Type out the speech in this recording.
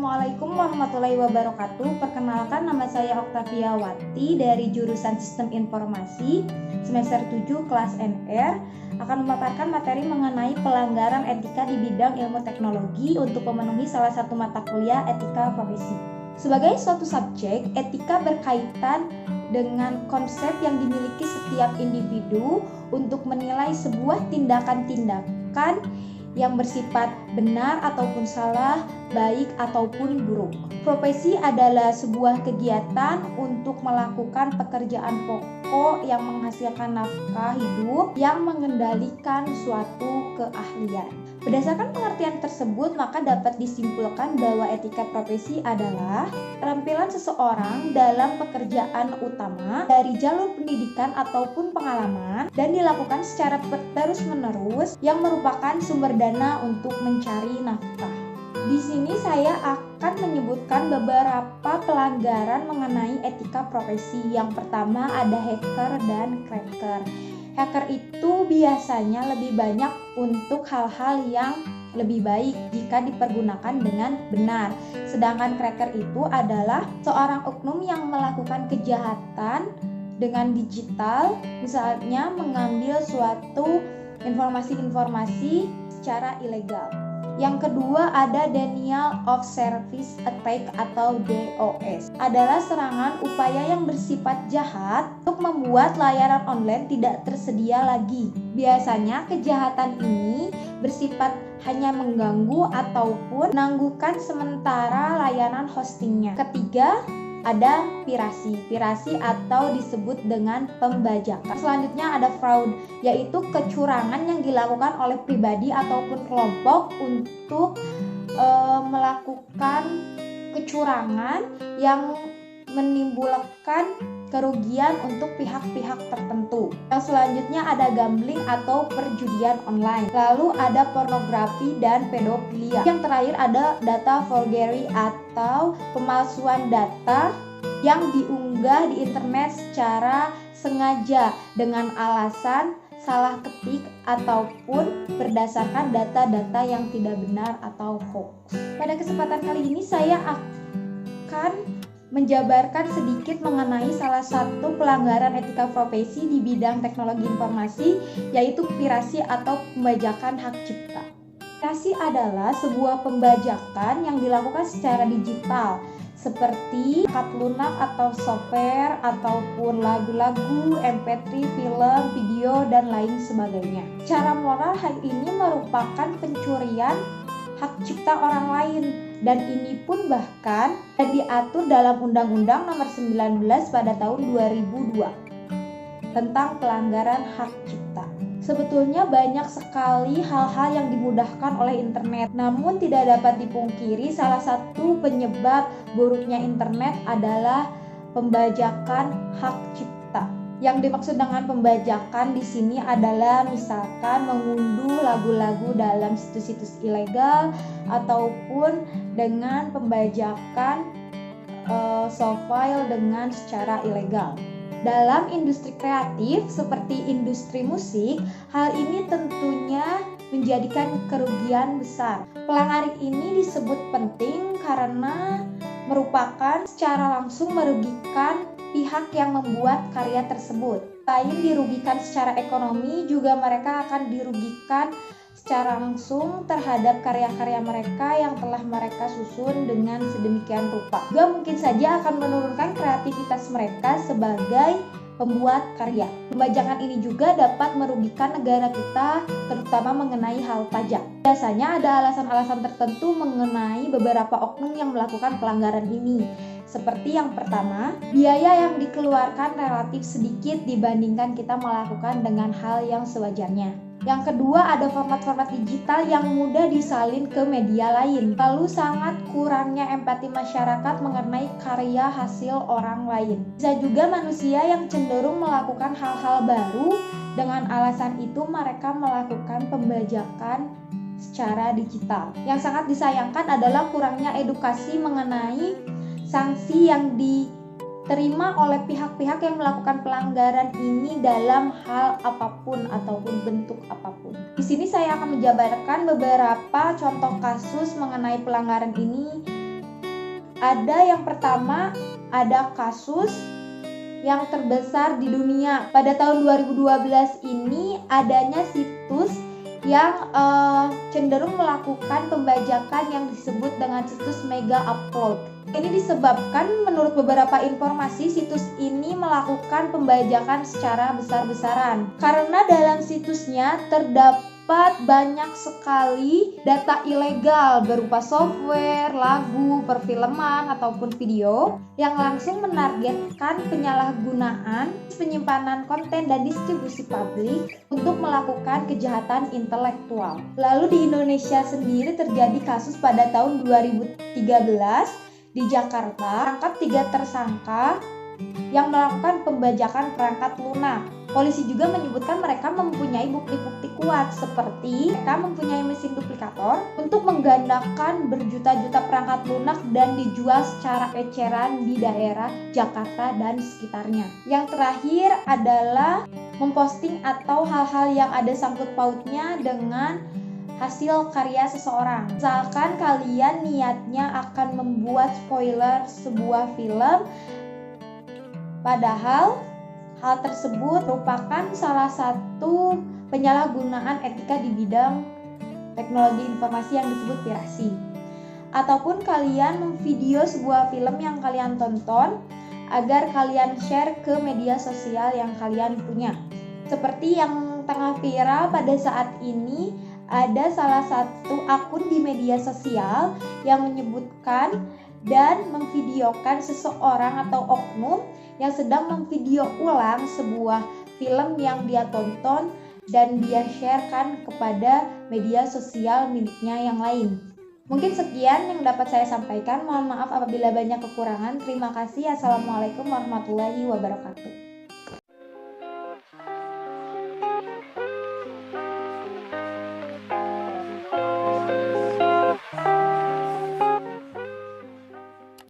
Assalamualaikum warahmatullahi wabarakatuh. Perkenalkan, nama saya Oktavia Wati dari jurusan Sistem Informasi semester 7 kelas NR, akan memaparkan materi mengenai pelanggaran etika di bidang ilmu teknologi untuk memenuhi salah satu mata kuliah etika profesi. Sebagai suatu subjek, etika berkaitan dengan konsep yang dimiliki setiap individu untuk menilai sebuah tindakan-tindakan yang bersifat benar ataupun salah, baik ataupun buruk. Profesi adalah sebuah kegiatan untuk melakukan pekerjaan pokok yang menghasilkan nafkah hidup yang mengendalikan suatu keahlian. Berdasarkan pengertian tersebut, maka dapat disimpulkan bahwa etika profesi adalah keterampilan seseorang dalam pekerjaan utama dari jalur pendidikan ataupun pengalaman dan dilakukan secara terus-menerus yang merupakan sumber dana untuk mencari nafkah. Di sini saya akan menyebutkan beberapa pelanggaran mengenai etika profesi. Yang pertama ada hacker dan cracker. Hacker itu biasanya lebih banyak untuk hal-hal yang lebih baik jika dipergunakan dengan benar. Sedangkan cracker itu adalah seorang oknum yang melakukan kejahatan dengan digital, misalnya mengambil suatu informasi-informasi secara ilegal. Yang kedua ada denial of service attack atau DOS. Adalah serangan upaya yang bersifat jahat untuk membuat layanan online tidak tersedia lagi. Biasanya kejahatan ini bersifat hanya mengganggu ataupun menangguhkan sementara layanan hostingnya. Ketiga, ada pirasi atau disebut dengan pembajakan. Selanjutnya ada fraud, yaitu kecurangan yang dilakukan oleh pribadi ataupun kelompok untuk melakukan kecurangan yang menimbulkan kerugian untuk pihak-pihak tertentu. Yang selanjutnya ada gambling atau perjudian online. Lalu ada pornografi dan pedofilia. Yang terakhir ada data forgery atau pemalsuan data yang diunggah di internet secara sengaja dengan alasan salah ketik ataupun berdasarkan data-data yang tidak benar atau hoax. Pada kesempatan kali ini saya akan menjabarkan sedikit mengenai salah satu pelanggaran etika profesi di bidang teknologi informasi, yaitu pirasi atau pembajakan hak cipta. Pirasi adalah sebuah pembajakan yang dilakukan secara digital, seperti cat lunak atau software ataupun lagu-lagu, MP3, film, video, dan lain sebagainya. Secara moral, hal ini merupakan pencurian hak cipta orang lain, dan ini pun bahkan diatur dalam Undang-Undang Nomor 19 pada tahun 2002 tentang pelanggaran hak cipta. Sebetulnya banyak sekali hal-hal yang dimudahkan oleh internet, namun tidak dapat dipungkiri salah satu penyebab buruknya internet adalah pembajakan hak cipta. Yang dimaksud dengan pembajakan di sini adalah misalkan mengunduh lagu-lagu dalam situs-situs ilegal ataupun dengan pembajakan soft file dengan secara ilegal. Dalam industri kreatif seperti industri musik, hal ini tentunya menjadikan kerugian besar. Pelanggaran ini disebut penting karena merupakan secara langsung merugikan pihak yang membuat karya tersebut. Selain dirugikan secara ekonomi, juga mereka akan dirugikan secara langsung terhadap karya-karya mereka yang telah mereka susun dengan sedemikian rupa. Juga mungkin saja akan menurunkan kreativitas mereka sebagai pembuat karya. Pembajakan ini juga dapat merugikan negara kita, terutama mengenai hal pajak. Biasanya ada alasan-alasan tertentu mengenai beberapa oknum yang melakukan pelanggaran ini. Seperti yang pertama, biaya yang dikeluarkan relatif sedikit dibandingkan kita melakukan dengan hal yang sewajarnya. Yang kedua, ada format-format digital yang mudah disalin ke media lain. Lalu sangat kurangnya empati masyarakat mengenai karya hasil orang lain. Bisa juga manusia yang cenderung melakukan hal-hal baru, dengan alasan itu mereka melakukan pembajakan secara digital. Yang sangat disayangkan adalah kurangnya edukasi mengenai sanksi yang diterima oleh pihak-pihak yang melakukan pelanggaran ini dalam hal apapun ataupun bentuk apapun. Di sini saya akan menjabarkan beberapa contoh kasus mengenai pelanggaran ini Ada yang pertama, ada kasus yang terbesar di dunia. Pada tahun 2012 ini adanya situs yang cenderung melakukan pembajakan yang disebut dengan situs mega upload. Ini disebabkan menurut beberapa informasi situs ini melakukan pembajakan secara besar-besaran. Karena dalam situsnya terdapat banyak sekali data ilegal berupa software, lagu, perfilman, ataupun video yang langsung menargetkan penyalahgunaan, penyimpanan konten, dan distribusi publik untuk melakukan kejahatan intelektual. Lalu di Indonesia sendiri terjadi kasus pada tahun 2013 di Jakarta, tangkap 3 tersangka yang melakukan pembajakan perangkat lunak. Polisi juga menyebutkan mereka mempunyai bukti-bukti kuat seperti mereka mempunyai mesin duplikator untuk menggandakan berjuta-juta perangkat lunak dan dijual secara eceran di daerah Jakarta dan sekitarnya. Yang terakhir adalah memposting atau hal-hal yang ada sangkut pautnya dengan hasil karya seseorang. Misalkan kalian niatnya akan membuat spoiler sebuah film, padahal hal tersebut merupakan salah satu penyalahgunaan etika di bidang teknologi informasi yang disebut pirasi. Ataupun kalian memvideo sebuah film yang kalian tonton agar kalian share ke media sosial yang kalian punya. Seperti yang tengah viral pada saat ini, ada salah satu akun di media sosial yang menyebutkan dan memvideokan seseorang atau oknum yang sedang memvideo ulang sebuah film yang dia tonton dan dia sharekan kepada media sosial miliknya yang lain. Mungkin sekian yang dapat saya sampaikan. Mohon maaf apabila banyak kekurangan. Terima kasih. Assalamualaikum warahmatullahi wabarakatuh.